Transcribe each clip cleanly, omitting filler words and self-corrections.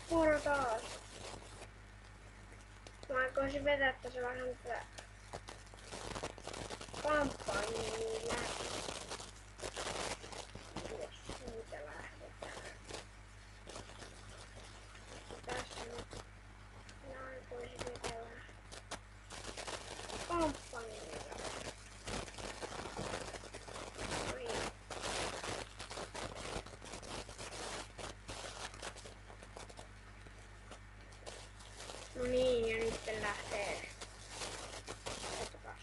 Moro taas. Mä aikoisin vetää tässä vähän tätä kampanjaa läpi. Jos siitä lähdetään. Tässä nyt mä aikoisin vetää vähän kampanjaa läpi. No niin, ja nyt lähtee. Katsotaas.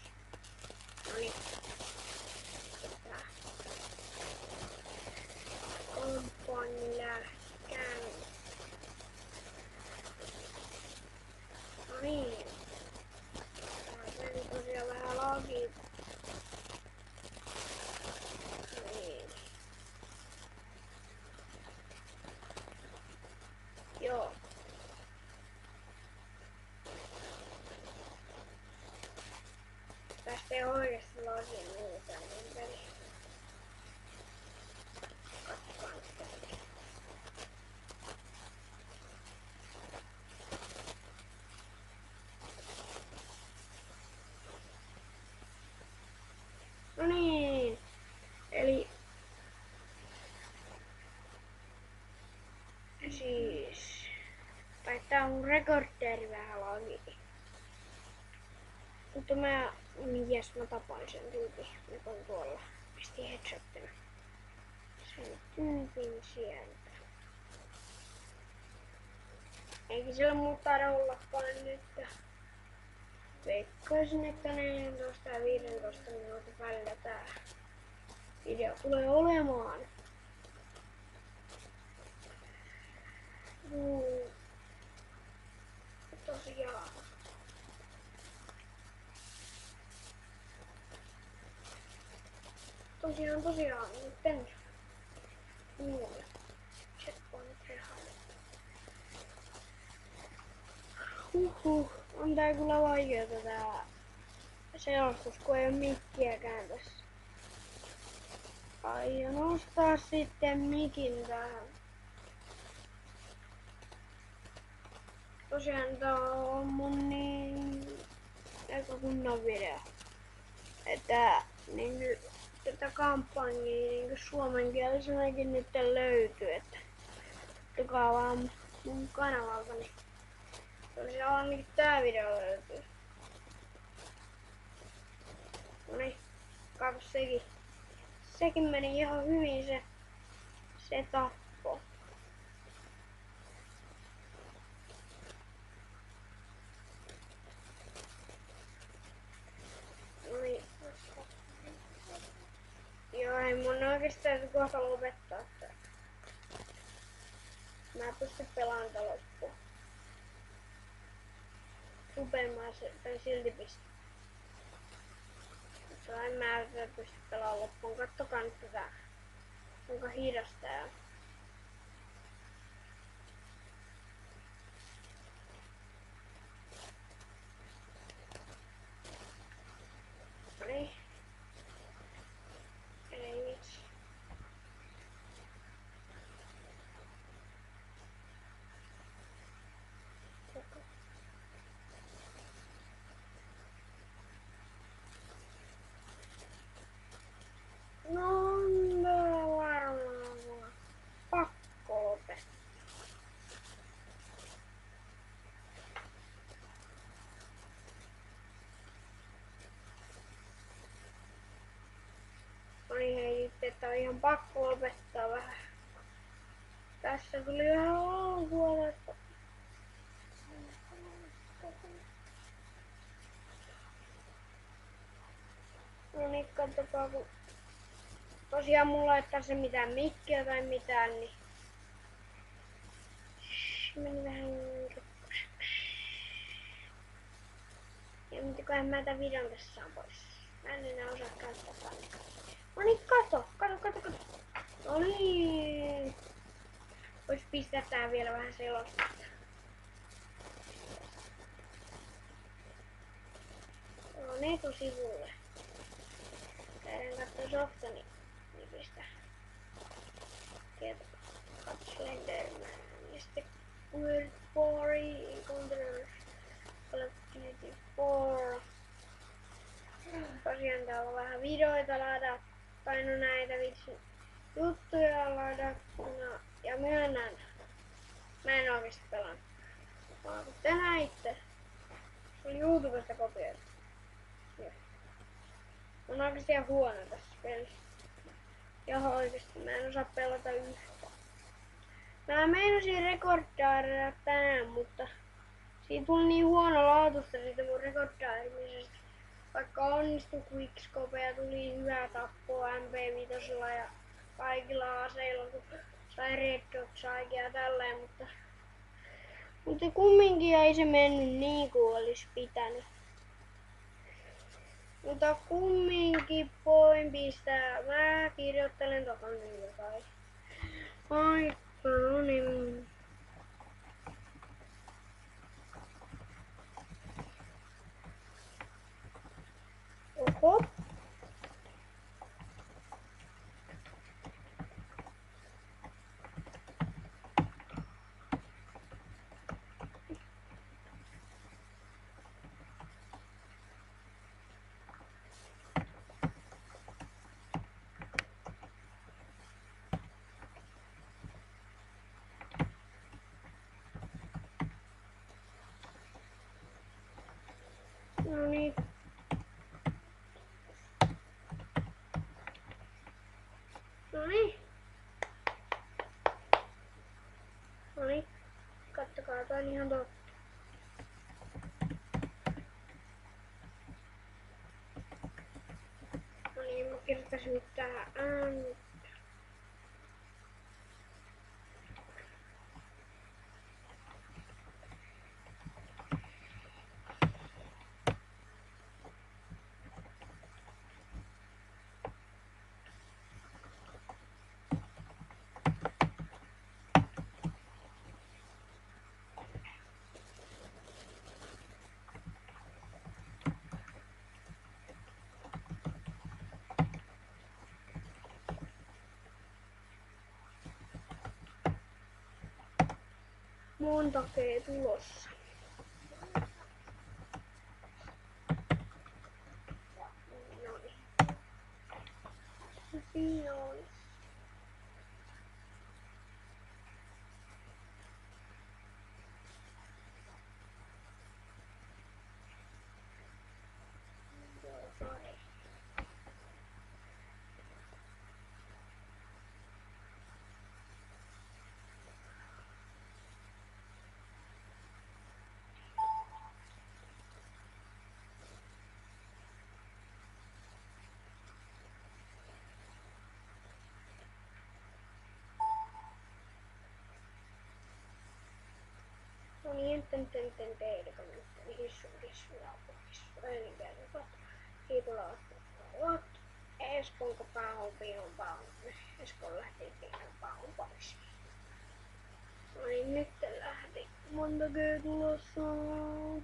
No niin. Tää kampanja käynti. No niin. Tää meni tosiaan vähän lagi. Niin. Joo. Tästä ei oikeesti lagi mitään ympäri. Katsotaan nyt. No niin. Eli siis tää on mun rekordderi vähän lagi. Mutta mä tapain sen tyypin, joka on tuolla. Pistin headshottina sen tyypin sieltä. Eikä sillä muuta taida ollakaan nyt. Veikkaisin, että 14 ja 15 minuutin välillä tää video tulee olemaan. Tosiaan. Tosiaan, nytten muulle. Checkpoint rehalle. On tää kyllä vaikeeta tää selostus, kun ei oo mikkiäkään tässä. Aion nostaa sitten mikin tähän. Tosiaan tää on mun aika kunnon video. Että niin tätä kampanjaa niin suomenkielisenäkin nyt löytyy, että tukaa vaan mun kanavaltani. Tosiaan ainakin tää video löytyy. Noniin, kato sekin. Sekin meni ihan hyvin se tappo. Noniin. Joo, ei mun oikeastaan kohta lopettaa tää. Mä en pysty pelaamaan tää loppuun. Supeen mä sen silti pistän. Mutta en mä pysty pelaamaan loppuun. Kattokaa nyt tätä. Kuinka hidas tää on. Noniin. Ei vitsi. No varmaan pakko lopettaa. Noniin hei, että on ihan pakko lopettaa vähän. Tässä tuli ihan alkua tästä. Noniin, katsokaa kun tosiaan mulla ei tässä mitään mikkiä tai mitään, niin meni vähän rikkoseksi. Ja mitenköhän mä tän videon tässä saan pois. Mä en enää osaa käyttää paikkaa. Noniin, kato. Noniin. Vois pistää tää vielä vähän selostusta. No etusivulle. Käydään kattoo softani. Niin pistä. Tieto. Slenderman. Ja sitten Weird Story, Encounters, Call of Duty 4. Tosiaan täällä on vähän videoita ladattuna, näitä juttuja ladattuna. Ja myönnän, mä en oikeesti pelannut. Vaan kun te näitte, se oli YouTubesta kopioitu. Mä oon oikeesti ihan huono tässä pelissä. Ihan oikeesti, mä en osaa pelata yhtään. Mä meinasin rekordailla tänään, mutta siitä tuli niin huono laatusta siitä mun rekordaamisesta. Vaikka onnistui quickscope ja tuli hyvää tappoa MP5 ja kaikilla aseilla, kun sai red dot saikin ja tälleen, mutta kumminkin ei se mennyt niin kuin olisi pitänyt. Mutta kumminkin voin pistää. Mä kirjoittelen tohon nyt jotain. Ai, no niin. Oho. Noniin. Noniin. Noniin. Kattokaa, tää on ihan totta. Noniin, mä kirjoittaisin nyt tähän ääntä. Monta G tulossa. Noniin. Siinä on. No niin, Esponko paahon pion paahon. Espon lähti pion paahon pois. No niin, nyt lähti. Monta G tulossa.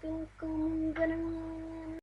Tilkka mun